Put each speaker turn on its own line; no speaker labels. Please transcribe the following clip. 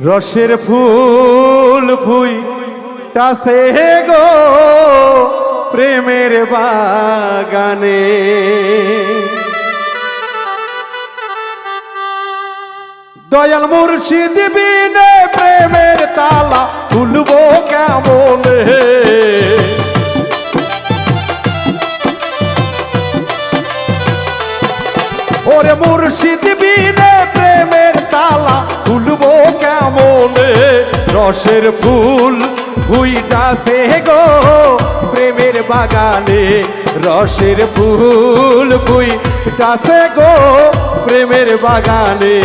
রসের ফুল ফুইতাছে গো প্রেমের বাগানে, দয়াল মুর্শিদ বিনে প্রেমের তালা খুলবো কেমনে। ওরে মুর্শিদ বিনে প্রেমের তালা খুলবো কেমনে। রসের ফুল ফুইতাছে গো প্রেমের বাগানে, রসের ফুল ফুইতাছে গো প্রেমের বাগানে।